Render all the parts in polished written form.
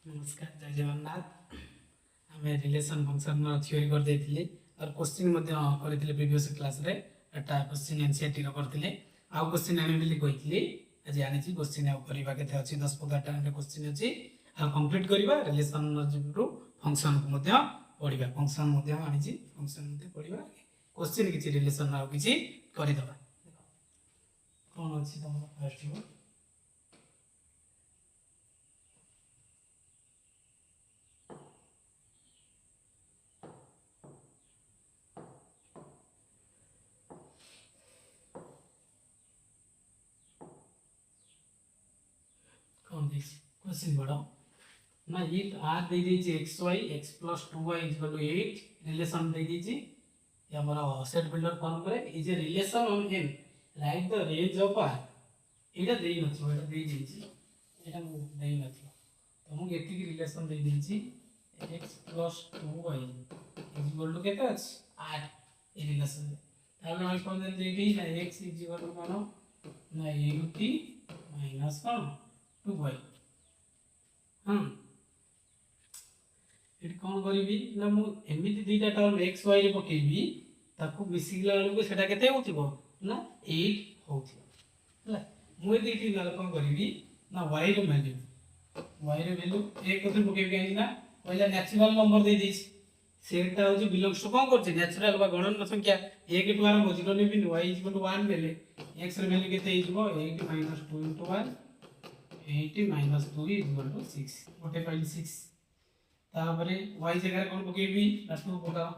नमस्कार, जय जगन्नाथ। आम रिलेशन फंक्शन थ्योरी कर देथिले और क्वेश्चन मध्ये करथिले प्रीवियस क्लास रे एटा क्वेश्चन एनसीईआरटी रो करथिले आ क्वेश्चन आने बिली कहिथिले आज आनिछि क्वेश्चन आ करबा केते अछि 10-15 टा क्वेश्चन अछि आ कंप्लीट करबा रिलेशन रो फंक्शन को मध्ये पढिबा फंक्शन मध्ये आनिछि फंक्शन मध्ये पढिबा क्वेश्चन किछि रिलेशन आ किछि करि दबा कोन अछि तम फर्स्ट वन कौन दिस क्वेश्चन बड़ा ना इफ r दे दीजिए xy x plus 2y is equal to 8 relation दे दीजिए ये हमारा सेट बिल्डर फॉर्म करे is a relation on n right the range of r एटा देई नथि एटा देई दीजिए एटा देई नथि तो हम एति की रिलेशन दे दीजिए x plus 2y is equal to केते अछि 8 ए रिलेशन ताले हम कोन दे देबी ना x is equal to कोन ना 80 minus कोन 2y एटी कोन करिवि ना मु एमिति दुईटा टर्म x y रे पकेबी ताको मिसिला बेलको सेटा केते होतिबो ना 8 होतिबो हला मु एति एटी ना कोन करिवि ना y रे वैल्यू एक कथि पकेबी काई ना पहिला नेचुरल नंबर दे दिस सेटा होची बिलोंग्स टू कोन करछि नेचुरल बा गणन संख्या 1 टू आर मोजिरो नेबि y 1 बेले x रे वैल्यू केते हिजबो 8 - 2 * 1 80 - 2 = 6 गोटे पाइली 6 तापरे y जगह कोन पकेबी ना 2 पकाओ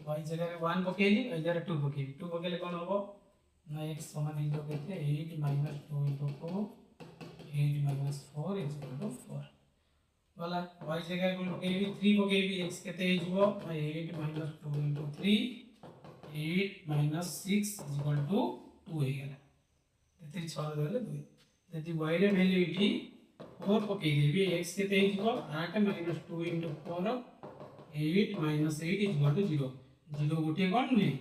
y जगह 1 पकेली y जगह 2 पकेबी 2 पकेले कोन होबो ना x समान हिजो केते 8 - 2 * 4 8 - 4 = 4 वाला y जगह कोन पकेबी 3 पकेबी x केते हिजबो 8 - 2 * 3 8 - 6 = 2 हे गेला तेति 6 देले 2 यदि y रे वैल्यू इठी 4 पके देबी x केते हिजबो 8 - 2 * 4 8 - 8 = 0 0 गोटे कोन नुहे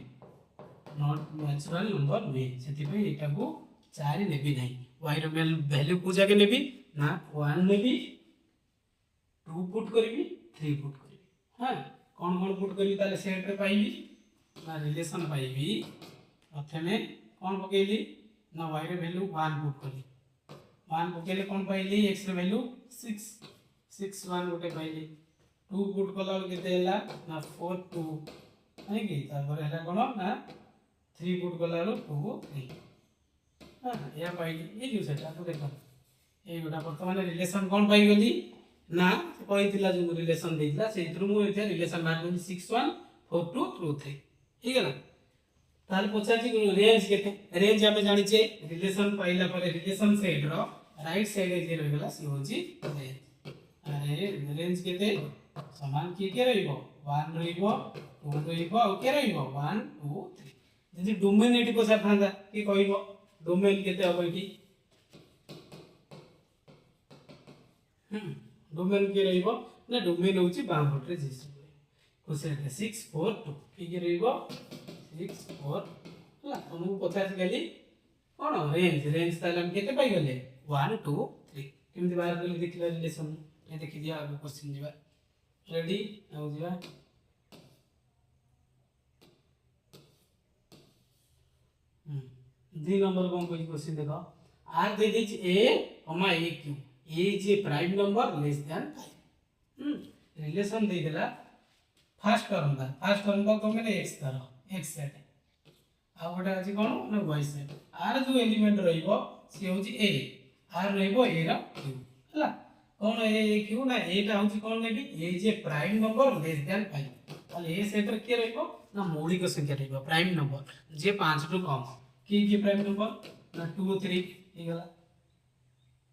नॉट नेचुरल नंबर नुहे सेति पे एटा को 4 नेबी नै y रे वैल्यू को जाके नेबी ना 1 नेबी 2 पुट करबी 3 पुट करबी हां कोन कोन पुट करबी ताले सेट रे पाइबी ना रिलेशन पाइबी प्रथमे कोन पकेली ना y रे वैल्यू 1 पुट करली 1 पकेले कोन पाइली x रे वैल्यू 6 6 1 गोटे पाइली 2 पुट कला केते हला ना 4 2 है कि तापर हला कोन ना 3 पुट कला 2 3 हां या पाइली ए जो सेटा तो देखो ए गोटा वर्तमान रिलेशन कोन पाइ गेली ना कहितला जो रिलेशन देइतला सेइत्रु मु एते रिलेशन बार 6 1 4 2 3 ठीक है ना ताल पछाची रेंज केते रेंज हमें जानि छे रिलेशन पाइला पर relation set row right side जे रहि गेला सी होची रेंज अरे रेंज केते समान के रहिबो 1 रहिबो 2 रहिबो आ के रहिबो 1 2 3 जदि डोमेन एटी पछा थांदा के कहिबो डोमेन केते हबो एटी डोमेन के रहिबो ना डोमेन होची बाम पटरे जेसी कोसेट 6 4 2 के रहिबो 6 4 ला हमहु पछा गेली कोन रेंज रेंज ताले हम केते पाइ गेले 1 2 3 केमति बाहर करले देखिला रिलेशन ए देखि दिया आगो क्वेश्चन जीवा रेडी आउ जीवा दी नंबर कोन कोई क्वेश्चन देखो r दे दिछ a aq a is a prime number less than 5 relation दे देला फर्स्ट टर्म का तो मैंने x धरो x सेट आ गोटा अछि कोन ना y सेट r जो एलिमेंट रहिबो से होची a r रहिबो a रा q हला कोन a q ना a टा होची कोन नेबी a J prime number less than 5 ताले a सेट रे के रहिबो ना मौलिक संख्या रहिबो प्राइम नंबर जे 5 टू कम की प्राइम नंबर ना 2 3 हे गेला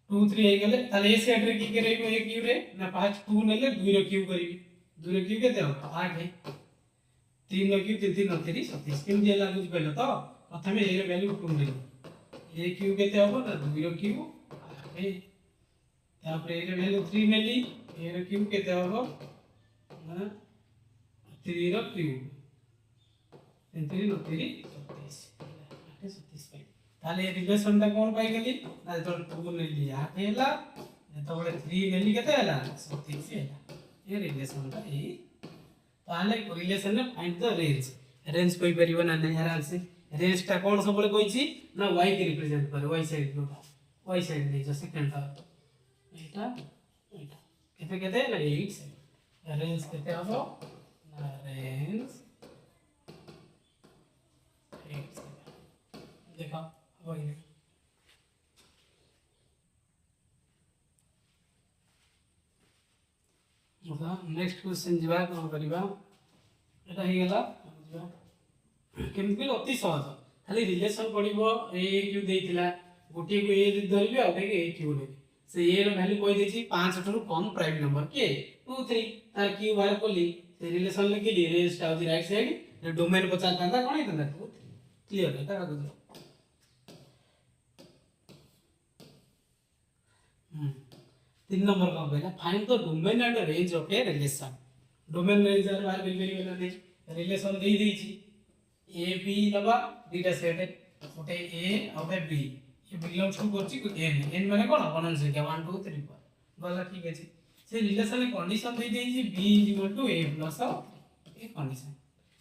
2 3 हे गेले ताले a सेट रे की रहिबो a q रे ना 5 2 नेले 2 रो q करिवि 2 रो q केते हो 8 है 3 रो q 3 3 29 27 केम जे लागु पहले तो प्रथमे a रे वैल्यू 2 नेली a q केते हो ना 2 रो q ए तापर ए रे वैल्यू 3 नेली a रो q केते हो ना 3 रो q 3 3 27 27 ताले रिलेशन ता कोन पाइ गेली ना तो 2 नेली 8 हेला ଯେତେବେଳେ 3 ନେଲି କେତେ ହେଲା 37 ହେଲା ଏ ରିଲେସନଟା ଏଇ ताले रिलेशन रे फाइंड द रेंज कोई परिबो ना नहीं आराम से रेंज टा कोन सब बोले कोइची ना y के रिप्रेजेंट करे y साइड ले जो सेकंड था एटा केते ना 8 से रेंज केते हबो ना रेंज 8 से देखा होई नेक्स्ट क्वेश्चन जीवा कोन करबा एटा हे गेला केमति अति सहज खाली रिलेशन पडिबो ए क्यू देइतिला गोटी को ए धरबी आ के ए क्यू ले से ए रो वैल्यू कोइ देछि 5 टू कम प्राइम नंबर के 2 3 तार क्यू बाहर कोली से रिलेशन लिखिली रेंज टा होती राइट साइड डोमेन पचार तांदा कोन हेतंदा 2 3 क्लियर एटा का दो 3 नंबर का कहला find the domain and range of a relation domain range आर बाहर बिल बिल ना दे relation they the A B लबा दीटा सेट ओटे ए और बी ये बिलोंग्स टू करछि एन एन माने कोन गणन संख्या 1 2 3 4 गला ठीक अछि से रिलेशन कंडीशन दे दी B equal to A plus A condition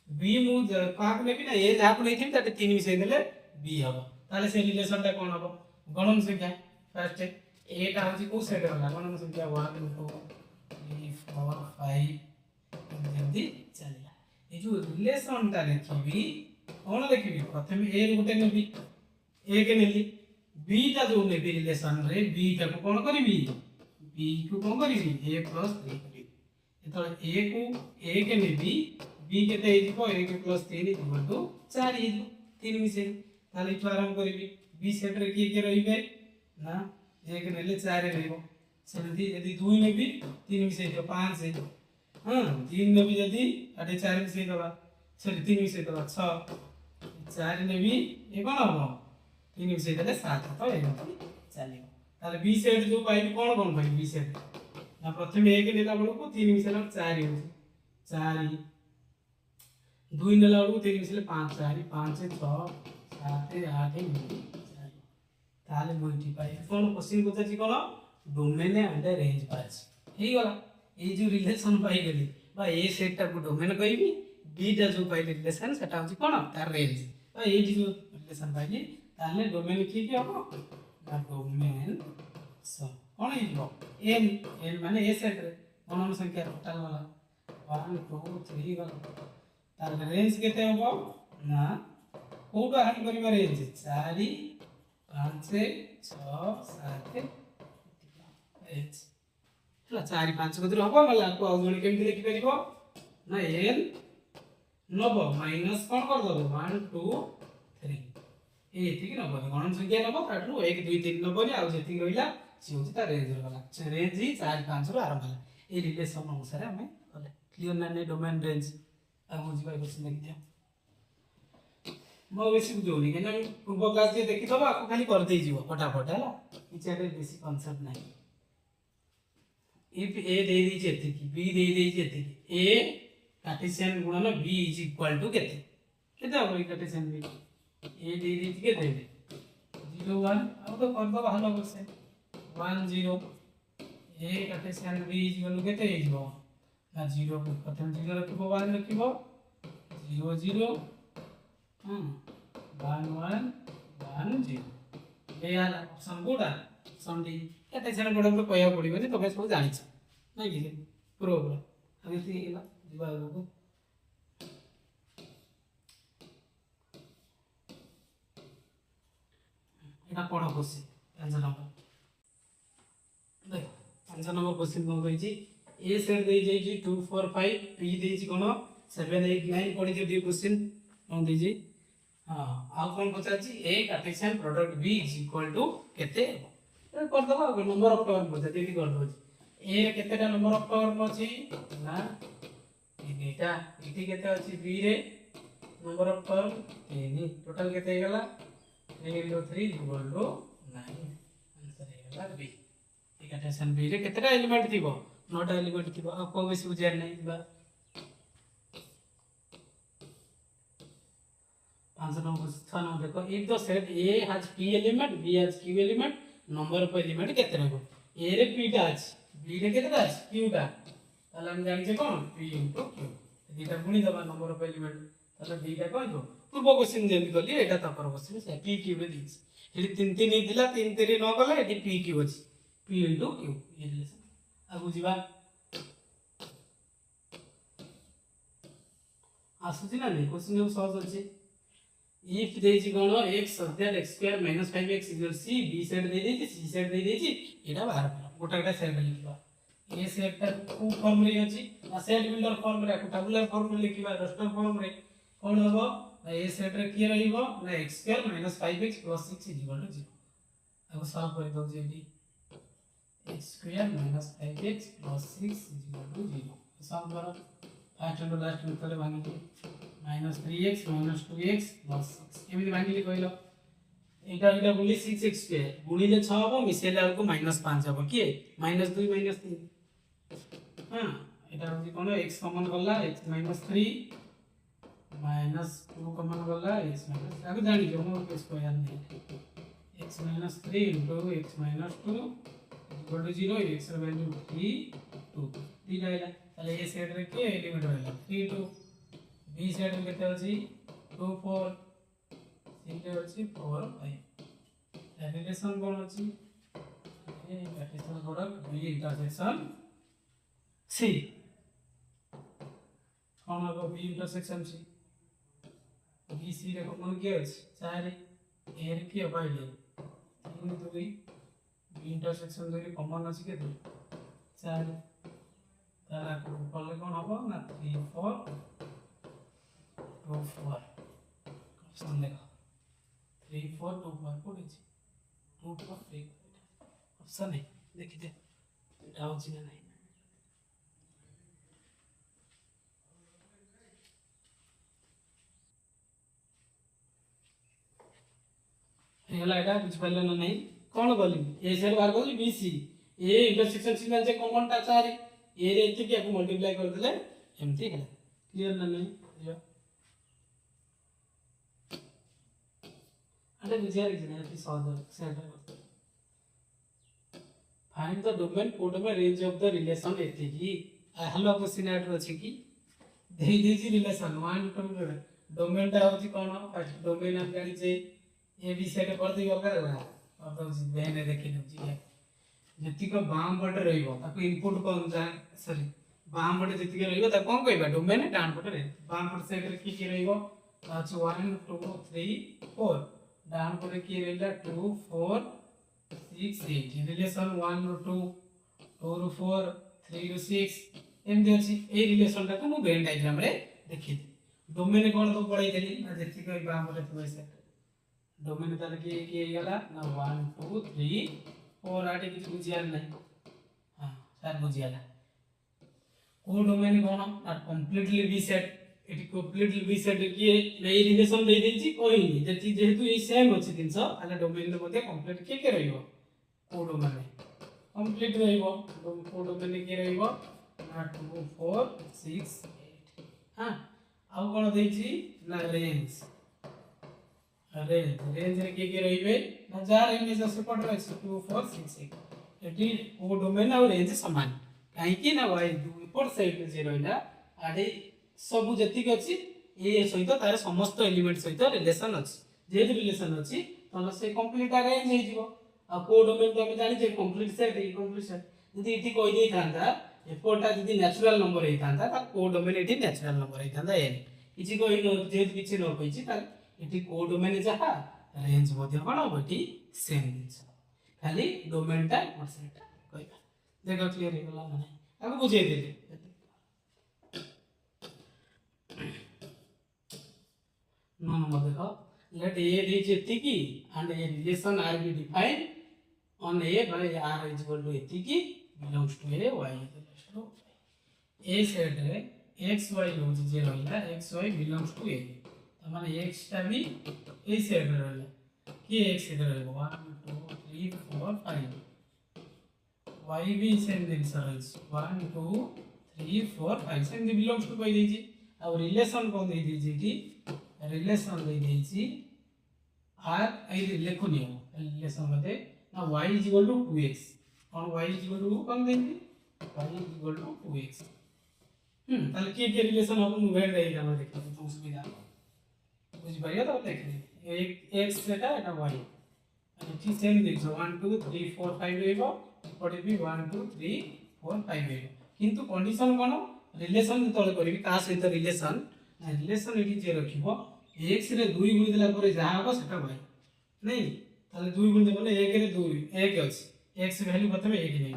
B मु काक लेबी ना ए जा को लेथिम ताते 3 मिसै देले बी हबो ताले से रिलेशन ता कोन हबो गणन संख्या फर्स्ट ए टा होछि को सेट होला गणन संख्या 1 2 3 4 5 जल्दी चलिया ए जो रिलेशन ता लिखिबी कोन लिखिबी प्रथम ए गुटे नेबी ए के नेली बी ता जो नेबी रिलेशन रे बी ता को कोन करबी बी को कोन करबी a 3 करबी एतले a को a के नेबी बी केते हे दिबो a के +3 इक्वल टू 4 हे 3 मिसे ताले तो आराम करबी बी सेट रे के रहिबे ना एक नेले 4 रहइबो सेमति यदि 2 नेबी 3 मिसे 5 हे हां 3 नेबी यदि 4 मिसे दबा सॉरी 3 मिसे दबा 6 4 नेबी ए कोन हबो 3 मिसे देले 7 तो ए चलियो ताले बी सेट जो पाइबी कोन पाइबी बी सेट ना प्रथम एक नेला बळको 3 मिसे 4 हो 4 2 नेला बळको 3 मिसे 5 4 5 6 7 8 9 ताले मोइटी पाइ कोन क्वेश्चन पचाछि कोन डोमेन एंड रेंज पाछ हे गला ए जो रिलेशन पाइ गेली बा ए सेट टा को डोमेन कहबी बी टा जो पाइ रिलेशन सेटा होछि कोन तार रेंज बा ए जो रिलेशन पाइली ताले डोमेन की हबो ना डोमेन सो कोन हिबो एन एन माने ए सेट रे कोन संख्या टोटल वाला 1 2 3 गला तार रेंज केते हबो ना कोटा हन करिबा रेंज 4 5 6 7 8 हला 4 5 कदर हबो मला को आउनी केमि लिखि परिबो ना एन नबो माइनस कोन कर दबो 1 2 3 ए ठीक न बने गणन संख्या नबो ताठु 1 2 3 नबो नि आउ जेति रहिला से होछि ता रेंज वाला रेंज ही 4 5 रो आरंभ होला ए रिलेशन अनुसार हमें कले क्लियर ना ने डोमेन रेंज आ बुझि पाइ बस देखि दिया मो बेसी बुझोनी केना पूर्व क्लास जे देखि दबा को खाली कर देई जीवो फटाफट हला इचारे बेसी कांसेप्ट नाही इफ ए दे दी जेति की बी दे दी जेति ए कार्टेशियन गुणन b इज इक्वल टू केते केते हो कार्टेशियन b ए दे दी के दे 0 1 अब तो कर दो भालो बसे 1 0 A Cartesian b is equal to केते हे जीवो ना 0 को प्रथम 0 रखिबो 1 रखिबो 0 0 1 1 1 0 ए आला ऑप्शन कोडा ऑप्शन डी कार्टेशियन कोडा को कहया पड़िबो ने तबे सब जानि छ नै कि प्रोग्राम अभी ती एला जीवा को एटा पढो क्वेश्चन आंसर नंबर देख आंसर नंबर क्वेश्चन को कहि छी ए सेट दे जाई छी 2 4 5 बी दे छी कोन 7 8 9 पढि जे क्वेश्चन कोन दे छी हां आ कोन पचा छी A Cartesian product b is equal to केते कर दबा नंबर ऑफ टर्म पचा देबी कर दो ए रे केतेटा नंबर ऑफ टर्म अछि ना एटा इति केते अछि b रे number of term any total केते गेला 3 3 इक्वल टू 9 आंसर हे गेला b ए कार्टेशियन b रे केतेटा एलिमेंट थिबो 9टा एलिमेंट थिबो आ को बेसी बुझार नै बा 5 नंबर 6 नंबर देखो if the set a has p element b has q element number of element केते रहबो ए रे p टा अछि b रे केतेटा अछि q टा ताले हम जानि छै कोन p * q दीटा गुणी दबा नंबर ऑफ एलिमेंट ताले दीटा कोइ दो पूर्व क्वेश्चन जेमि कली एटा तपर क्वेश्चन से p q रे दिस एठी 3 3 ही दिला 3 3 न गले एठी p q अछि p * q ये रिलेशन आ बुझिबा आसुची ना नहीं क्वेश्चन जो सॉल्व अछि if देछि कोन x * x² - 5x = c b set दे देछि c सेट दे देछि एटा बाहर गोटा सेट लिखबा ए सेट टा को फॉर्म रे अछि आ सेट बिल्डर फॉर्म रे टेबुलर फॉर्म रे लिखबा रस्टर फॉर्म रे कोन हबो ए सेट रे की रहइबो ना x² - 5x + 6 = 0 अब सॉल्व कर दो जेडी x² - 5x + 6 = 0 सॉल्व करो फर्स्ट एंड लास्ट मेथड भांगी -3x - 2x + 6 केमिति भांगिली कहलो एटा बोली 6x² गुणिले 6 हबो मिसेला को -5 हबो के -2 -3 हां एटा होची कोन x कॉमन गला x - 3 -2 कॉमन गला x - आगु जानि जो हम स्क्वायर नहीं x - 3 * x - 2 = 0 x ର वैल्यू 3 2 3 आइला ताले ए सेट रे के एलिमेंट रहला 3 2 b सेट रे केते अछि 2 4 c रे अछि 4 5 रिलेशन कोन अछि A relation product b intersection c कोन हबो b intersection c b c रे कोन के अछि 4 a रे के बाइले 3 2 b इंटरसेक्शन रे कॉमन अछि के 4 तारा को कॉल कोन हबो ना 3 4 2 4 ऑप्शन देखो 3 4 2 4 कोड अछि 2 4 3 ऑप्शन है देखि दे एटा होछि ना नहीं हेला एटा कुछ पहले ना नहीं कोन बोली ए सेट बाहर बोली B C A intersection C में जे कॉमन टा 4 ए रे एते के मल्टीप्लाई कर देले एमती है क्लियर ना नहीं यो अरे बुझिया रे ना solve set find the domain code में रेंज ऑफ द रिलेशन एते की हेलो क्वेश्चन एट अछि की दे देजी रिलेशन 1 2 डोमेन टा होची कोन फर्स्ट डोमेन हम जानि छै ए बी सेट कर दी अलग अलग अब तो बहने देखि दउची जति को बाम पटे रहइबो ताको इनपुट कोन जा सॉरी बाम पटे जति के रहइबो ता कोन कहबा डोमेन डान पटे रहे बाम पटे सेट रे की रहइबो अच्छा 1 2 3 4 डान पटे की रहला 2 4 6 8 रिलेशन 1 रो 2 2 रो 4 3 रो 6 एम दे अछि ए रिलेशन ता को मु वेन डायग्राम रे देखि डोमेन कोन तो पढाई देली ना जति को बाम पटे तो ऐसे डोमेन ताले के गला ना 1 2 3 4 आटे किछ बुझियाल नहीं हां सर बुझियाला को डोमेन कोन आ कंप्लीटली बी सेट एटी कंप्लीटली बी सेट की ए रिलेशन दे देछि कोइ नहीं जति जेहेतु ए सेम अछि दिन स आले डोमेन रे मध्ये कंप्लीट के रहइबो को डोमेन कंप्लीट रहइबो को डोमेन के रहइबो ना 2 4 6 8 हां आ कोन देछि ना रेंज रेंज रे के रहिबे ना जार इमेज सपोर्ट रे 2 4 6 8 एटी ओ डोमेन और रेंज समान काहे कि ना भाई ऊपर साइड रे जे रहइला आडे सब जति के अछि ए सहित तार समस्त एलिमेंट सहित रिलेशन अछि जे रिलेशन अछि तनो से कंप्लीट रेंज हे जिवो आ को डोमेन तो हम जानि जे कंप्लीट सेट यदि इति कहि दे थांता एपोटा यदि नेचुरल नंबर हे थांता ता को डोमेन इति नेचुरल नंबर हे थांता एन किछि कहि न जे किछि न कहिछि ता इति को डोमेन जहा रेंज मध्ये कोन होबटी सेम दिस खाली डोमेन टा और सेट कहबा देखो क्लियर हे गला माने आगु बुझे देली नो नो देखो let a reach etiki and a relation r be defined on a by r is equal to etiki belongs to a y is equal to a set रे x y होज जे रहला x y belongs to a माने x टा भी a set रे रहला कि x set रहबो 1 2 3 4 5 y भी सेम दिन सरस 1 2 3 4 5 सेम belongs to कहि देछि अब रिलेशन कोन दे देछि कि रिलेशन दे देछि r आई लेखुनी रिलेशन मध्ये ना y is equal to 2x कौन y इक्वल टू कौन देंगे y इक्वल टू 2x ताले के रिलेशन हम मूवमेंट रहेगा हम देखो तो सुविधा बुझ पाइयो तो देखिए एक x सेटा एटा y एठी सेम देखो 1 2 3 4 5 एबो पड़े भी 1 2 3 4 5 एबो किंतु कंडीशन कोन रिलेशन तळे करबी का सहित रिलेशन एठी जे रखिबो x रे 2 गुण देला परे जा हबो सेटा y नहीं ताले 2 गुण देबो 1 रे 2 1 अछि x वैल्यू प्रथमे 1 नै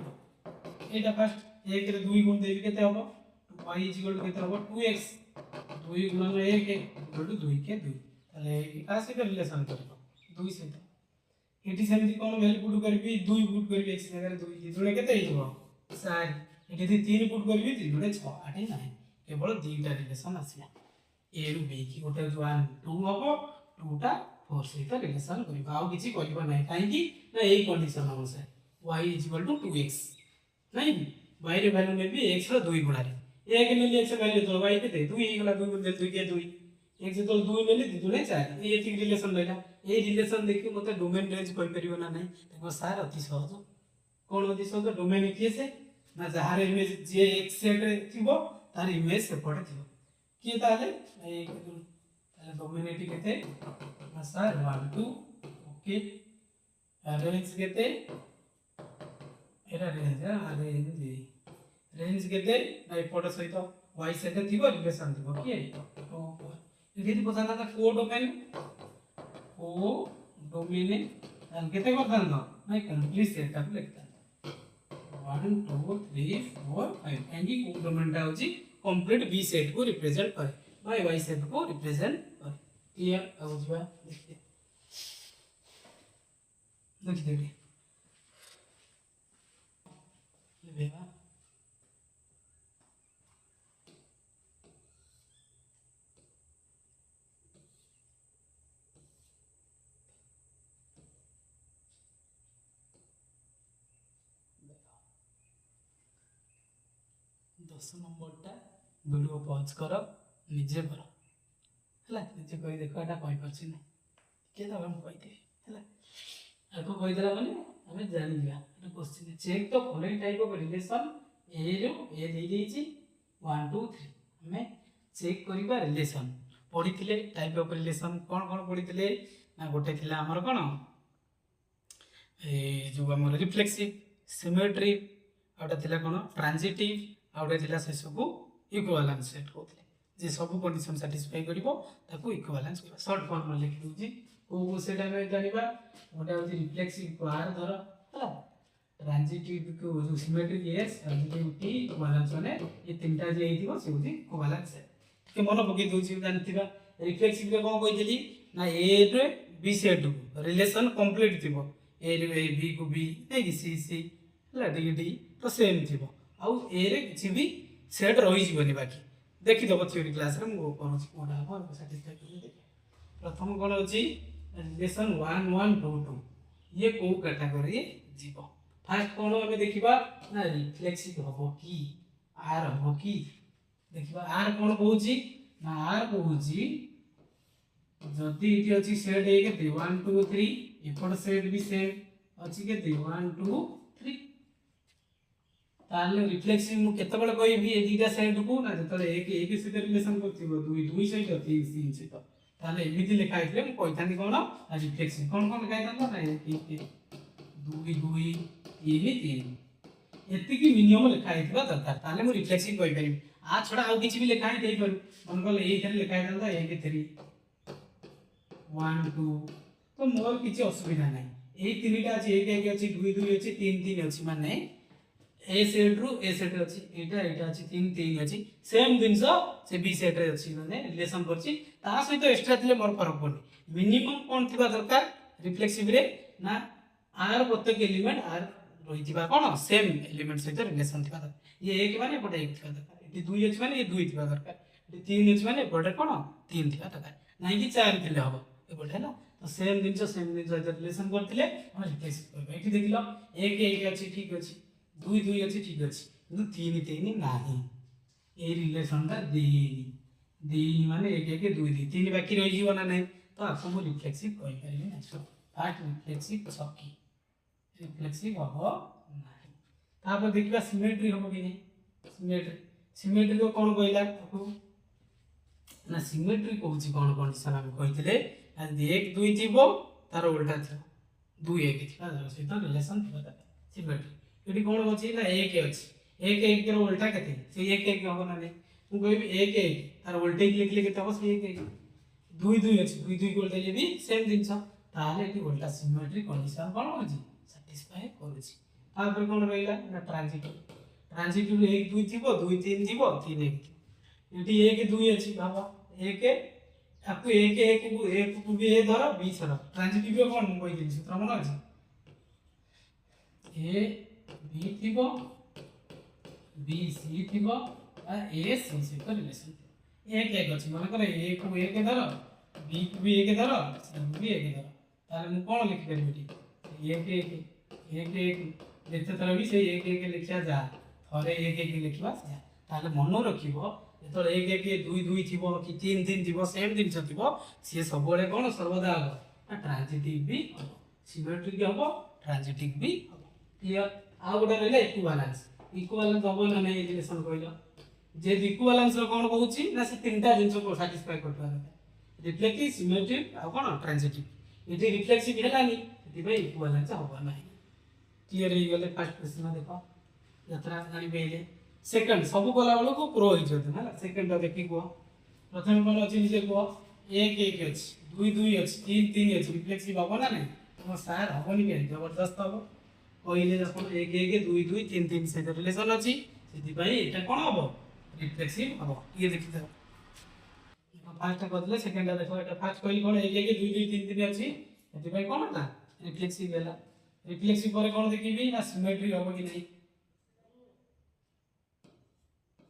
एटा फर्स्ट 1 रे 2 गुण देबी केते हबो y इक्वल टू केते हबो 2x 2 गुणन 1 इक्वल टू 2 के 2 ताले का सहित रिलेशन करबो 2 सहित एटी सेमती कोन वैल्यू पुट करबी 2 पुट करबी x जगह 2 दी जोड़े केते हिजबो 4 एटी दी 3 पुट करबी 3 जोड़े 6 8 9 केवल दीटा रिलेशन आसिया a रु b की गोटे 1 2 हबो 2 टा 4 सहित रिलेशन करबा आ किछि करबा नै काहे कि ना एई कंडीशन अनुसार y 2x नहीं y रे वैल्यू में भी x रो 2 गुणा रे 1 ले x वैल्यू तो y केते 2 ही गला 2 गुण 2 के 2 एक से तो 2 ले दी जोड़े 4 ये ठीक रिलेशन रहला ए रिलेशन देखि मते डोमेन रेंज कहि परिबो ना नै देखो सार अति सहज कोन अति सहज डोमेन किए से ना जहार इमेज जे x सेट थिबो तार इमेज से पड़े थिबो किए ताले ए ताले डोमेन एटी केते ना सार 1 2 ओके रेंज केते एरा रेंज केते ना पड़ सहित y सेट थिबो रिलेशन थिबो किए तो एठी पछाना था को डोमेन एंड केते करथन तो मैं कंप्लीट सेट का लिखता 1 2 3 4 5 एंड को डोमेन ता होची कंप्लीट बी सेट को रिप्रेजेंट करे बाय y सेट को रिप्रेजेंट करे क्लियर हो जबा देखिए देखिए लेबा 10 नंबरटा वीडियो पॉज कर निजे कर हला निजे कहि देखो एटा कहि परछि नै के त हम कहि दे हला आको कहि देला माने हमें जानि लिया एटा question check the following type of relation ए रो ए दे देछि 1 2 3 हमें चेक करिबा रिलेशन पढिथिले टाइप ऑफ रिलेशन कोन कोन पढिथिले ना गोटे थिला हमर कोन ए जो हमर रिफ्लेक्सिव सिमेट्री आउटा थिला कोन ट्रांजिटिव आउटा थिला से सब इक्विवेलेंस सेट होतले जे सब कंडीशन सैटिस्फाई करिवो ताको इक्विवेलेंस करबा शॉर्ट फॉर्म में लिख दूजी को सेटा में जानिबा ओटा होती रिफ्लेक्सिव को आर धर हला ट्रांजिटिव को जो symmetric S transitive T equivalence माने ये तीनटा जे हेतिबो से होती इक्विवेलेंस के मन पकई दोजी जानथिबा रिफ्लेक्सिव रे कोन कहितली ना ए रे बी सेट को रिलेशन कंप्लीट थिबो ए रे ए बी को बी ए की सी सी हला डी डी तो सेम थिबो आउ ए रे किछि भी सेट रही जीवनी बाकी देखि दबो थ्योरी क्लास रे मो कोन कोडा हम सैटिस्फाई कर दे प्रथम कोन अछि रिलेशन 1 1 2 2 ये को कैटेगरी जीवो फर्स्ट कोन हमें देखिबा ना रिफ्लेक्सिव होबो की आर होबो की देखिबा आर कोन कहूची ना आर कहूची जदी इति अछि सेट ए के 1 2 3 एपड सेट भी सेम अछि के 1 2 3 ताले रिफ्लेक्सिव मु केते बळे कहबी ए दीटा साइड को ना जतले एक सहित रिलेशन करथिबो दुई सहित तीन सहित ताले एमिति लिखा आइले मु कहितानी कोन रिफ्लेक्सिव कोन कोन लिखा आइतान ना एक दुई दुई तीन एति की मिनिमम लिखा आइतबा दरकार ताले मु रिफ्लेक्सिव कहि परिबी आ छोडा आ किछि भी लिखा आइ देई पर मन कहले एई थरे लिखा आइतान ता 1 3 1 2 तो मोर किछि असुविधा नै एई तीनटा अछि 1 1 अछि 2 2 अछि 3 3 अछि माने ए सेट रु ए सेट अछि एटा एटा अछि 3 3 अछि सेम दिनसो से बी सेट रे अछि माने रिलेशन करछि ता सहित एक्स्ट्रा थिले मोर फरक पड़नी मिनिमम कोन थिबा दरकार रिफ्लेक्सिव रे ना आर प्रत्येक एलिमेंट आर रही थिबा कोन सेम एलिमेंट सहित रिलेशन थिबा दरकार ये एक माने पटे एक थिबा दरकार एटी 2 अछि माने ये 2 थिबा दरकार एटी 3 अछि माने पटे कोन 3 थिबा दरकार नै कि 4 थिले हबो ए पटे हैला तो सेम दिन सहित रिलेशन करथिले हम रिफ्लेक्सिव करबा एटी देखिलो 1 1 अछि ठीक अछि 2 2 अछि ठीक अछि किंतु 3 3 नाही ए रिलेशन ता देनी माने 1 1 2 2 3 बाकी रहि जीव ना नै तो आपको रिफ्लेक्सिव कहि परिबे ना सो फास्ट रिफ्लेक्सिव सकी रिफ्लेक्सिव हो नाही तापर देखिबा सिमेट्री हो कि नहीं सिमेट्री सिमेट्री को कौन कहला ना सिमेट्री कहूची कौन कंडीशन हम कहितले यदि 1 2 थिबो तार उल्टा थिबो 2 1 थिबा सहित रिलेशन थिबा सिमेट्री एटी कौन अछि ना 1 अछि 1 1 के उल्टा केते से 1 1 हो ना नहीं मु कहबी 1 1 तार उल्टे लिखले केते हो से 1 1 2 2 अछि 2 2 को उल्टा भी सेम जिंस ताले एटी उल्टा सिमेट्री कंडीशन कौन होछि सैटिस्फाई करूछि तापर कौन रहिला ना ट्रांजिटिव ट्रांजिटिव 1 2 थिबो 2 3 थिबो 3 1 एटी 1 2 अछि बाबा 1 आपको 1 1 को 1 को भी ए धर बी धर ट्रांजिटिव कौन मु कहि दिस सूत्र मन अछि ए बी थिबो बी सी थिबो आ ए सी से रिलेशन 1 1 अछि मन करे ए को 1 धर बी को भी 1 धर सी को भी 1 धर ताले मु कोन लिखि करबी 1 1 1 1 जेते तरह भी से 1 1 लिखिया जा थरे 1 1 लिखिबा ताले मन रखिबो तो 1 1 2 2 थिबो कि 3 3 थिबो सेम दिन थिबो से सब बळे कोन सर्वदा हो ट्रांजिटिव भी हो सिमेट्रिक हो ट्रांजिटिव भी हो क्लियर आ गोटे रहले इक्विवेलेंस इक्विवेलेंस हो ना नहीं रिलेशन कहलो जे इक्विवेलेंस रो कोन कहूची ना से तीनटा जिंस को सैटिस्फाई करबा रिफ्लेक्टिव सिमेट्रिक आ कोन ट्रांजिटिव यदि रिफ्लेक्सिव हेलानी सेति भाई इक्विवेलेंस होबा नहीं क्लियर हो गले फर्स्ट क्वेश्चन देखो यात्रा जानि बेले सेकंड सब कोला वाला को प्रो ही जते है सेकंड देखि को प्रथम कोन अछि जे को 1 1 अछि 2 2 अछि 3 3 अछि रिफ्लेक्सिव होबो ना नहीं तो सार होबोनी के जबरदस्त होबो पहिले अपन 1 1 2 2 3 3 से रिलेशन अछि सेति भाई एटा कोन होबो रिफ्लेक्सिव होबो ये देखि दे फर्स्ट बदले सेकंड देखो एटा फर्स्ट कहली कोन 1 1 2 2 3 3 अछि सेति भाई कोन था रिफ्लेक्सिव होला रिफ्लेक्सिव पर कोन देखिबी ना सिमेट्री होबो कि नहीं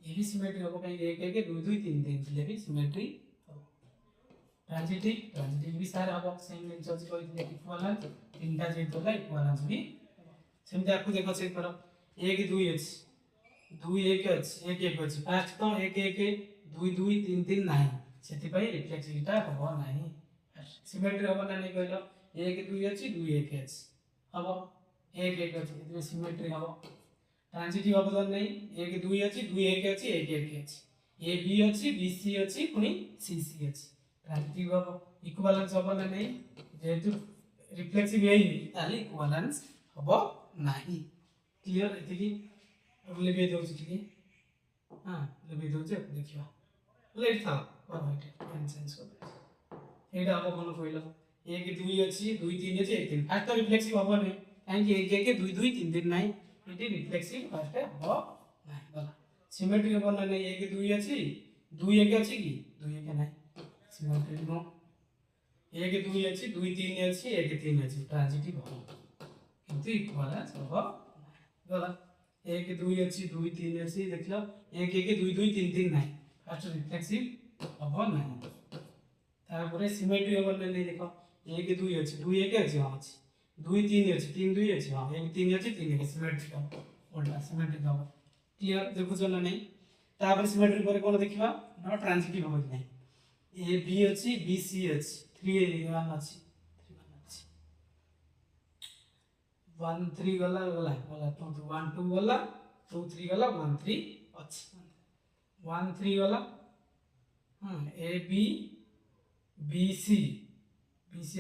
ये भी सिमेट्री होगा कहीं 1 1 2 2 3 3 ले भी सिमेट्री ट्रांजिटिव ट्रांजिटिव भी सारे होगा सेम मींस अछि कहि इक्विवेलेंट तीनटा जे तोला इक्विवेलेंस भी सेमते आपको देखो चेक करो 1 2 अछि 2 1 अछि 1 1 अछि फर्स्ट तो 1 1 2 2 3 3 नहीं सेति भाई रिफ्लेक्सिविटी होबो नहीं सिमेट्री होबो ना नहीं कहलो 1 2 अछि 2 1 अछि होबो 1 1 अछि इतने सिमेट्री होबो ट्रांजिटिव अवदान नहीं 1 2 अछि 2 1 अछि 1 1 अछि ए बी अछि बी सी अछि पुनी सी सी अछि ट्रांजिटिव होबो इक्विवेलेंस होबो ना नहीं जेतु रिफ्लेक्सिव है ताले इक्विवेलेंस होबो नाही क्लियर एतिकी लेबे दोछि कि हां लेबे दोछि देखिबा लेट था और हट सेंस कर एटा अब कोन कहलो 1 2 अछि 2 3 अछि 1 3 आज तो रिफ्लेक्सिव होबो नहीं काहे कि 1 1 2 2 3 3 नहीं इट रिफ्लेक्सिव फर्स्ट हो नहीं बोला सिमेट्री हो ना नहीं 1 2 अछि 2 1 अछि कि 2 1 नहीं सिमेट्री नो 1 2 अछि 2 3 अछि 1 3 अछि ट्रांजिटिव हो किंतु इक्विवेलेंस हो बोला 1 2 अछि 2 3 अछि देखलो 1 1 2 2 3 3 नहीं फर्स्ट रिफ्लेक्सिव हो नहीं तारपरे सिमेट्री हो ना नहीं देखो 1 2 अछि 2 1 अछि हां अछि 2 3 अछि 3 2 अछि हां 1 3 अछि 3 1 सिमेट्रिक उल्टा सिमेट्रिक हो क्लियर देखु छ ना नहीं तापर सिमेट्री पर कोन देखिबा न ट्रांजिटिव हो नहीं ए बी अछि बी सी अछि 3 1 अछि 1 3 गला गला गला 2 1 2 गला 2 3 गला 1 3 अछि 1 3 गला हां ए बी बी सी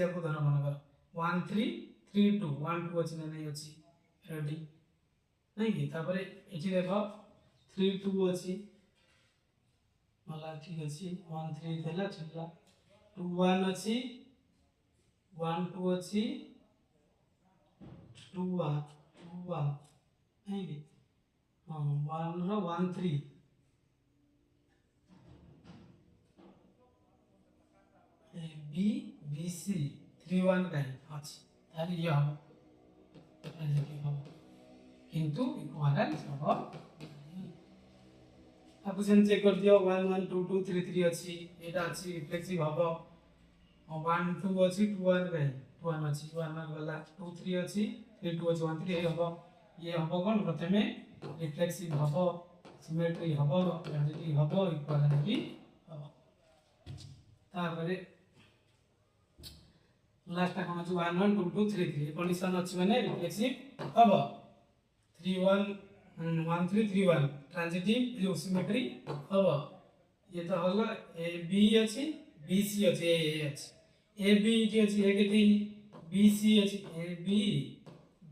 आपको धर मन कर 1 3 3 2 1 2 अछि ना नहीं अछि रेडी नहीं कि तापर एठी देखो 3 2 अछि मला ठीक अछि 1 3 देला छिला 2 1 अछि 1 2 अछि 2 1 नहीं कि हां 1 रो 1 3 ए बी बी सी 3 1 काई अछि ताले ये हम किंतु इक्विवेलेंस हो आपको सेन चेक कर दियो 1 1 2 2 3 3 अछि एटा अछि रिफ्लेक्सिव हबो 1 2 अछि 2 1 काई 1 अछि 1 गला 2 3 अछि 3 2 अछि 1 3 हबो ये हबो कोन प्रथमे रिफ्लेक्सिव हबो सिमेट्री हबो ट्रांजिटिव हबो इक्विवेलेंस भी हबो तापरे लास्ट कोन अछि 1 1 2 2 3 3 कंडीशन अछि माने रिफ्लेक्सिव हबो 1331 ट्रांजिटिव जो सिमेट्री हबो ये तो हलो ए बी अछि बी सी अछि ए अछि ए बी इटी अछि ए के 3 बी सी अछि ए बी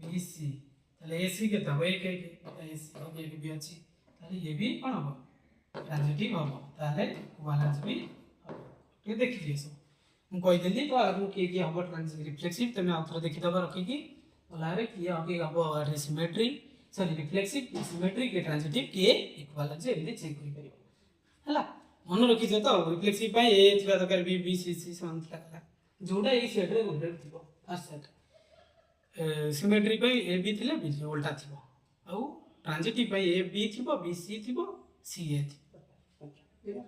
बी सी ताले ए सी के तब ए के ए सी ए बी अछि ताले ये भी कोन हबो ट्रांजिटिव हबो ताले इक्विवेलेंस भी हबो ये देखि दियो सब मु कहि देली तो आगु के हबो ट्रांजिटिव रिफ्लेक्सिव तमे आउथर देखि दबा रखी की बोलारे की हबो सिमेट्री सॉरी रिफ्लेक्सिव सिमेट्री के ट्रांजिटिव के इक्विवेलेंस एमती चेक करि परिबो हला मन रखी तो रिफ्लेक्सिव पाई ए थिबा दरकार बी बी सी सी समान थिला जोडा ए साइड रे गोटे थिबो फर्स्ट साइड सिमेट्री पाई ए बी थिले बी उल्टा थिबो आउ ट्रांजिटिव पाई ए बी थिबो बी सी थिबो सी ए थिबो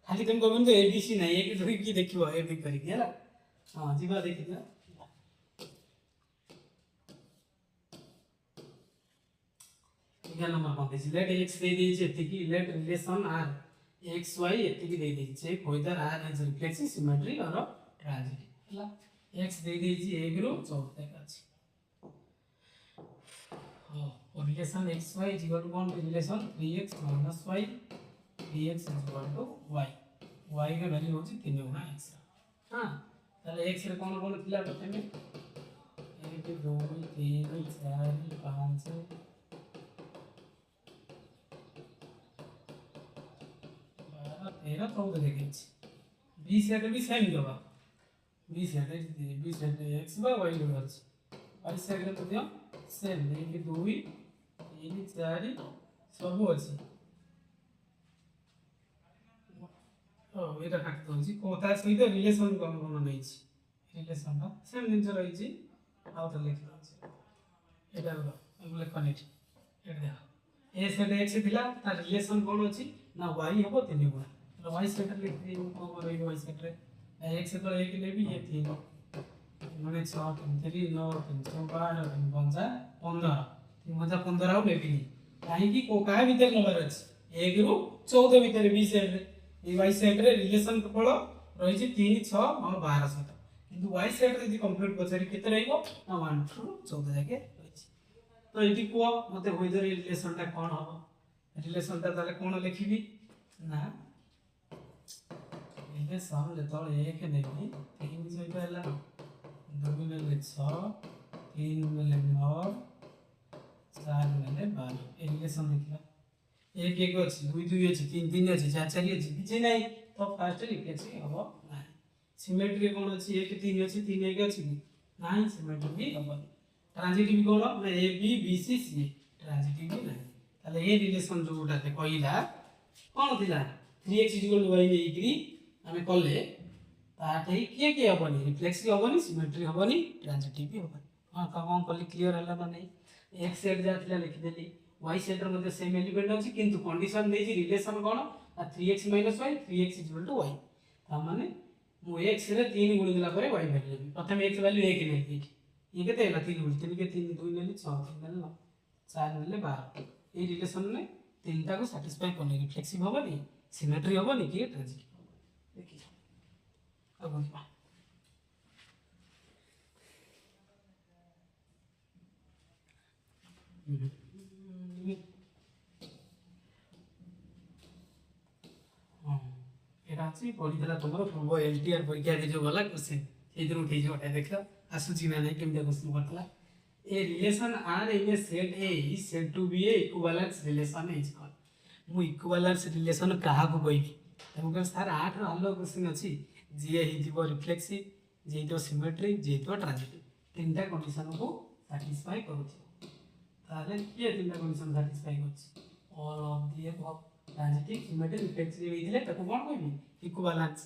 खाली तुम कहबन तो ए बी सी नहीं एक दुई की देखिबो ए बी करी हला हां जीवा देखिना क्या नंबर कौन दे लेट x दे दीजिए एतिकी let relation r x y एतिकी दे दीजिए whether r is reflexive symmetry or transitive हला x दे दीजिए a ग्रुप 14 तक अछि और relation x y is equal to कौन relation 3x y 3x is equal to y y का वैल्यू होची 3 गुना x हां ताले x रे कौन थिला प्रथमे 1 2 3 4 5 तेरा 14 देखे बी सेट भी सेम दबा बी सेट x बा y दबा y सेट रे दियो सेम 1 2 3 4 सब अछि ओ एटा काट दोछि कोता सहित रिलेशन कोन नै छि रिलेशन बा सेम दिन रहि छि आउ त लिखि दोछि एटा एगले कनेक्ट एटा देखो ए सेट x थिला ता रिलेशन कोन अछि ना y हबो 3 गुणा तो y सेट लिख दी को रही y सेट रे x तो 1 ले भी ये 3 माने 6 3 9 3 12 3 5 15 3 5 15 आउ लेबी काहे की को का भीतर नंबर अछि 1 रु 14 भीतर b सेट रे ए y सेट रे रिलेशन के फल रही छि 3 6 और 12 सहित किंतु y सेट रे कंप्लीट पछरी केते रहइबो ना 1 रु 14 जाके रही छि तो एटी को मते होइदर रिलेशन ता कोन हबो रिलेशन ता ताले कोन लिखिबी ना ये सब ले तो एक नेबी 3 सहित हला 2 ले 6 3 ले 9 4 ले 12 ए रिलेशन देखला एक एक अछि 2 2 अछि 3 3 अछि 4 4 अछि किछि नै तो फास्ट रिफ्लेक्सिव हबो नै सिमेट्री कोन अछि 1 3 अछि 3 1 अछि नै सिमेट्री भी हबो ट्रांजिटिव कोन ना A B B C C transitive भी नै ताले ए रिलेशन जोटा ते कहिला कोन थिला 3x y एग्री हमें कले ताठे किए हबनी रिफ्लेक्सिव हबनी सिमेट्री हबनी ट्रांजिटिव भी हबनी हां कौन कली क्लियर हला ना नहीं x सेट जाथिला लिखि देली y सेट रे मध्ये सेम एलिमेंट अछि किंतु कंडीशन देजी रिलेशन कोन 3x y 3x y ता माने मु x रे 3 गुण दिला परे y वैल्यू लेबी प्रथम x वैल्यू 1 नै ये केते हला 3 गुण 3 के 3 2 नेली 6 3 नेली 9 4 नेले 12 ए रिलेशन ने तीनटा को सैटिस्फाई करने रिफ्लेक्सिव हबनी सिमेट्री हबनी कि ट्रांजिटिव देखि अब बुझबा एटा छी पढि देला तमरो पूर्व एलटीआर परीक्षा के जो गला क्वेश्चन एदरो उठै जो एटा देखला आसुची ना नै केमते क्वेश्चन करतला a relation R in a set A is said to be a equivalence relation is called मु इक्विवेलेंस रिलेशन काहा को कहबी तमके सर 8 रो हल्लो क्वेश्चन अछि जे हि दिबो रिफ्लेक्सिव जे तो सिमेट्री जे तो ट्रांजिटिव तीनटा कंडीशन को सैटिस्फाई करूची ताले के तीनटा कंडीशन सैटिस्फाई करछि all of the above transitive symmetry reflexive इदिले ताको कोन कहबी इक्विवेलेंस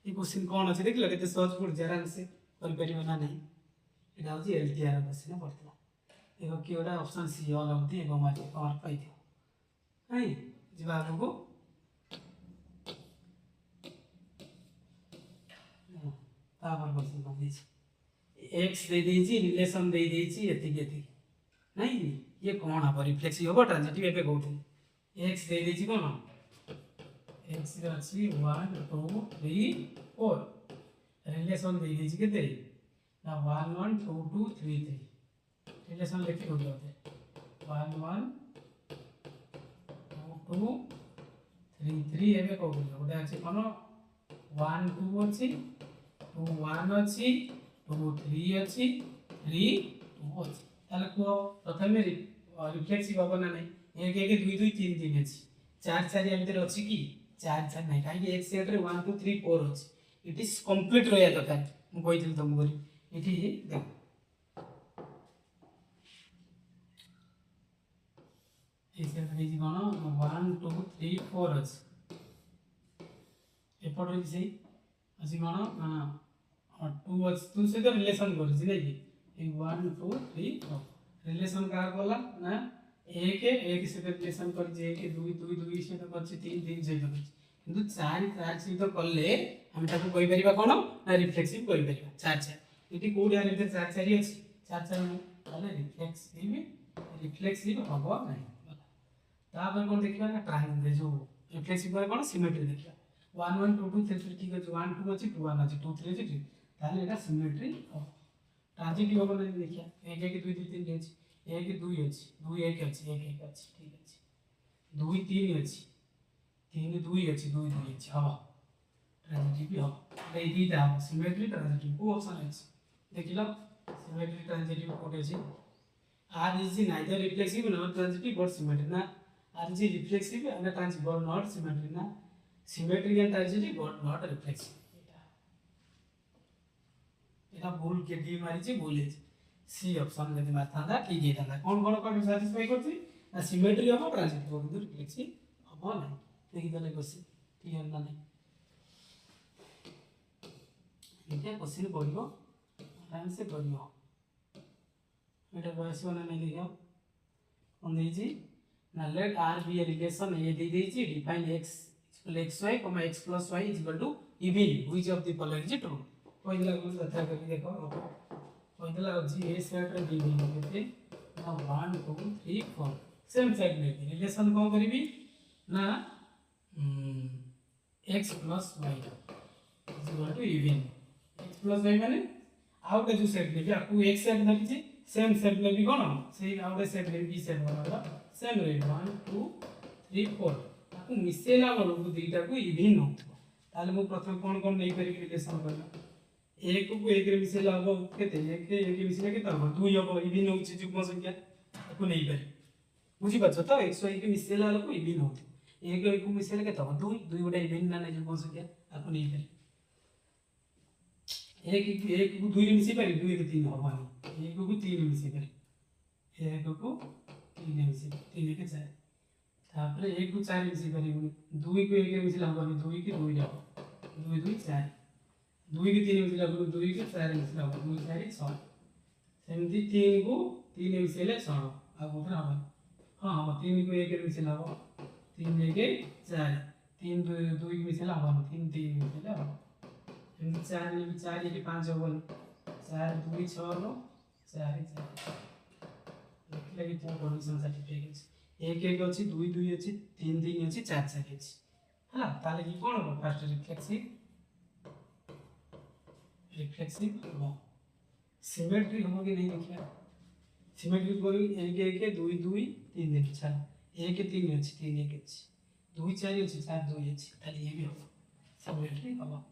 ई क्वेश्चन कोन अछि देखलो केते सहज पड़ जरा से कर परिबो ना नहीं एटा होची एलटीआर क्वेश्चन पड़तला एगो की ओडा option C all of the एगो मार्क कवर पाइ दियो है जवाब को तापर क्वेश्चन कर दीजिए x दे दीजिए रिलेशन दे दीजिए एति नहीं ये कौन है रिफ्लेक्सिव होबो ट्रांजिटिव एबे कहउथि x दे दीजिए कोन x रे अछि 1 2 3 4 रिलेशन दे दीजिए केते ना 1 1 2 2 3 3 रिलेशन लिखि हो जाते 1 1 2 2 3 3 एबे को गोटे अछि कोन 1 2 अछि 2 1 अछि 2 3 अछि 3 2 अछि ताले को प्रथमे रिफ्लेक्सिव होबो ना नहीं 1 1 2 2 3 3 अछि 4 4 एमतिर अछि कि 4 4 नहीं काहे कि एक सेट रे 1 2 3 4 अछि इट इज कंप्लीट रहया दरकार मु कहिथिल तुमको इठी देख इसे भेज कोन 1 2 3 4 अछि एपट से अछि कोन 2 अछि 2 से तो रिलेशन कर छी नहीं कि 1 2 3 4 रिलेशन का बोला ना एक से रिलेशन कर जे 1 2 2 2 से तो कर 3 3 से तो किंतु 4 4 से तो करले हम ताको कहि परिबा कोन ना रिफ्लेक्सिव कहि परिबा 4 4 इटी कोडिया रे 4 4 अछि 4 4 ताले रिफ्लेक्सिव हबो नहीं तापर कोन देखिबा ना ट्रायंगल जो रिफ्लेक्सिव पर कोन सिमेट्री देखिबा 1 1 2 2 3 3 ठीक अछि 1 2 अछि 2 1 अछि 2 3 अछि ताले एटा सिमेट्री हो ट्रांजिटिव होबो नहीं देखिया 1 1 2 2 3 अछि 1 2 अछि 2 1 अछि 1 1 अछि ठीक अछि 2 3 अछि 3 2 अछि 2 2 अछि हां ट्रांजिटिव हो ए दीटा सिमेट्री ट्रांजिटिव को ऑप्शन अछि देखिलो सिमेट्री ट्रांजिटिव कोड अछि R is neither reflexive nor transitive but symmetric. Na R is reflexive and transitive but not symmetric. Na symmetric and transitive but not reflexive. এটা ভুল K D মারিছে ভুল আছে C option যদি মারতাंदा ঠিক হেতাंदा কোন satisfy করছি না সিমেট্রি হবে ট্রানজিটিভ হবে কিন্তু রিফ্লেক্সিভ হবে না দেখি তাহলে কোশ্চেন ক্লিয়ার না নাই এটা কোশ্চেন পড়িব আরাম से পড়িব এটা বয়স বনা নাই দেখো কোন দেইছি না let r be a relation a দেই দেইছি define x xy, x plus y is equal to even which of the following is true पहिला को अच्छा करके देखो पहिला जी ए सेट रे दी होते ना 1 2 3 4 सेम सेट में रिलेशन को करबी ना x plus y is equal to even x plus y माने आउट जो सेट ले आपको एक सेट धरि छी सेम सेट में भी कोन सेही आउट सेट में भी सेट बनाला सेम रे 1 2 3 4 आपको मिसेला वाला को दीटा को इवन होतो ताले मु प्रथम कोन नै करी रिलेशन करला एक को एक रे मिसेला हो केते एक मिसेला केता हो 2 हो इवन होची जुग्म संख्या आपको नै करी बुझी पाछो तो x y के मिसेला वाला को इवन होतो एक को मिसेला केता हो 2 2 गोटा इवन ना नै जुग्म संख्या आपको नै करी एक को 2 रे मिसे पारी 2 के 3 होबानी एक को 3 मिसे पारी एक को 3 मिसे 3 के 4 तापर एक को 4 मिसे पारी 2 को 1 रे मिसे होबानी 2 के 2 जाओ 2 2 4 2 के 3 मिसे लागो 2 के 4 मिसे लागो 2 4 6 सेमती 3 को 3 मिसे ले 6 आ उधर होबानी हां हां 3 को 1 रे मिसे लागो 3 1 4 3 2 के मिसे लागो 3 3 मिसे लागो 4 ये 5 होबो 4 2 6 रो 4 4 लगे तो कंडीशन सर्टिफिकेट एक एक अछि 2 2 अछि 3 3 अछि 4 4 अछि हला ताले की कोन हो फास्ट रिफ्लेक्सिव हो सिमेट्री हो कि नहीं देखिया सिमेट्री कोई 1 1 2 2 3 3 4 1 3 अछि 3 1 अछि 2 4 अछि 4 2 अछि ताले ये भी हो सिमेट्री हो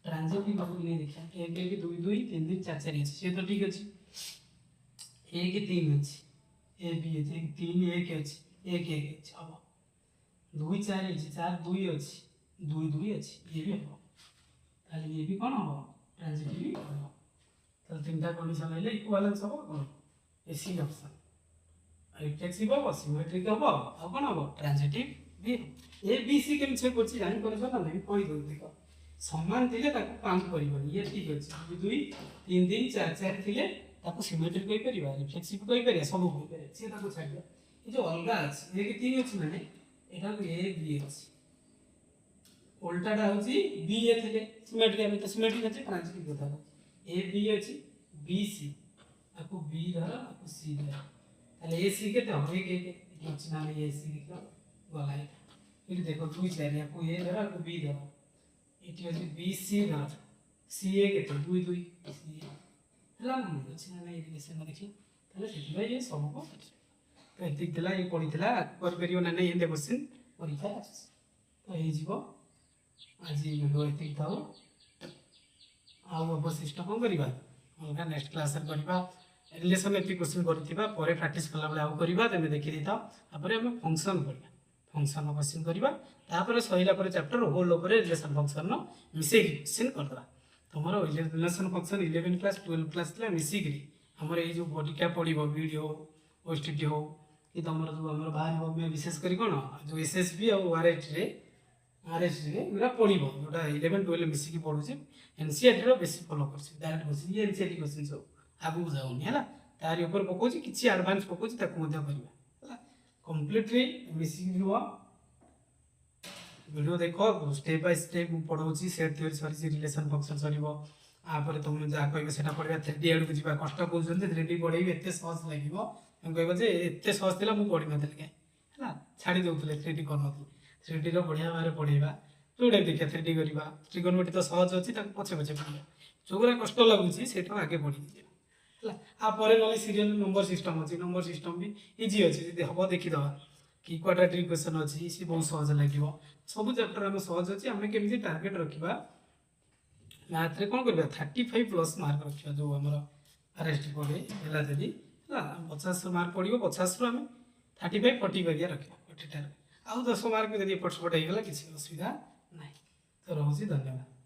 ट्रांजिटिव हो नहीं देखिया 1 1 2 2 3 3 4 4 अछि से तो ठीक अछि 1 3 अछि ए बी अछि 3 1 अछि 1 1 अछि अब 2 4 अछि 4 2 अछि 2 2 अछि ये भी हो ताले ये भी कोन हो ट्रांजिटिव हो तो तीनटा कंडीशन ले इक्विवेलेंस हो कोन एसी ऑप्शन रिफ्लेक्सिव हो सिमेट्रिक हो आ कोन हो ट्रांजिटिव भी ए बी सी केम से करछि जानि परछ ना नहीं कोइ दो देखो समान थिले ताको काउंट करिबनी ये ठीक अछि 2 3 3 4 4 थिले ताको सिमेट्रिक कहि परिबा रिफ्लेक्सिव कहि परिबा सब कहि परिबा से ताको छाड़ दिया ये जो अलगा अछि ये के 3 अछि माने एटा को ए बी अछि उल्टाटा होची बी ए थिले सिमेट्रिक में तो सिमेट्रिक अछि ट्रांजिटिव होता है ए बी अछि बी सी आपको बी धर आपको सी धर ताले ए सी के तो एक एक अछि ना ए सी लिखो गला है फिर देखो 2 4 आपको ए धर आपको बी धर इट इज बी सी धर सी ए के तो 2 2 सी ए हला अछि ना रिलेशन देखि ताले सेति भाई ये सब को तो एतिक थिला ये पढ़ीथिला कर करियो ना नहीं एंदे क्वेश्चन परीक्षा तो ये जीवो आज वीडियो एतिक थाओ आउ अवशिष्ट कौन करवा अलग नेक्स्ट क्लास करवा रिलेशन एतिक क्वेश्चन करथिबा परे प्रैक्टिस कला बेले आउ करवा तमे देखि देता तापर हम फंक्शन करवा फंक्शन क्वेश्चन करवा तापर सहिला पर चैप्टर होल ऊपर रिलेशन फंक्शन नो मिसे क्वेश्चन करदवा तुमरो रिलेशन फंक्शन 11 क्लास 12 क्लास ला मिसी करी हमर ए जो बॉडी क्या पड़िबो वीडियो ओएसटीटी हो कि तुमरो जो हमर बाहर हो में विशेष करी कोन जो एसएसबी और आरएसटी रे पूरा पड़िबो जोटा 11 12 मिसी की पढु छी एनसीईआरटी रो बेसी फॉलो करछि डायरेक्ट क्वेश्चन ये एनसीईआरटी क्वेश्चन सब आगु जाउनी हला तारि ऊपर पकोछि किछि एडवांस पकोछि ताकु मध्य करबा हला कंप्लीटली मिसी की हुआ वीडियो देखो स्टेप बाय स्टेप पढ़ाऊँ सेट थ्योरी सरी रिलेशन फंक्शन सर आपर तुम जहाँ कह से पढ़ा 3D आड़ को जी कष्ट कहते 3D पढ़े एत सहज लगे कह एत सहज थी मुझे पढ़ी नी है छाड़ी दूसरे 3D कर 3D बढ़िया भाव पढ़ेगा जोटा देखिए 3D करवा ट्रिगोनोमेट्री तो सहज अच्छी पछे पछे पढ़ा जो कष्ट लगुच से आगे बढ़ी है आपर ना सीरियल नंबर सिस्टम अच्छी नंबर सिस्टम भी इजी अच्छी हम देखीद कि क्वाड्रेटिक इक्वेशन अच्छी सी बहुत सहज लगे सब चैप्टर आम सहज अच्छी आम केमी टार्गेट रखा मैथ रे कौन करवा 35 प्लस मार्क रखा जो आम आरएसटी पढ़े है जदि 50 मार्क पड़ो 50 रु आम 35 40 करिया रखा 40 आउ 10 मार्क जब एपट सेपट होगा किसी असुविधा ना तो रोचे धन्यवाद।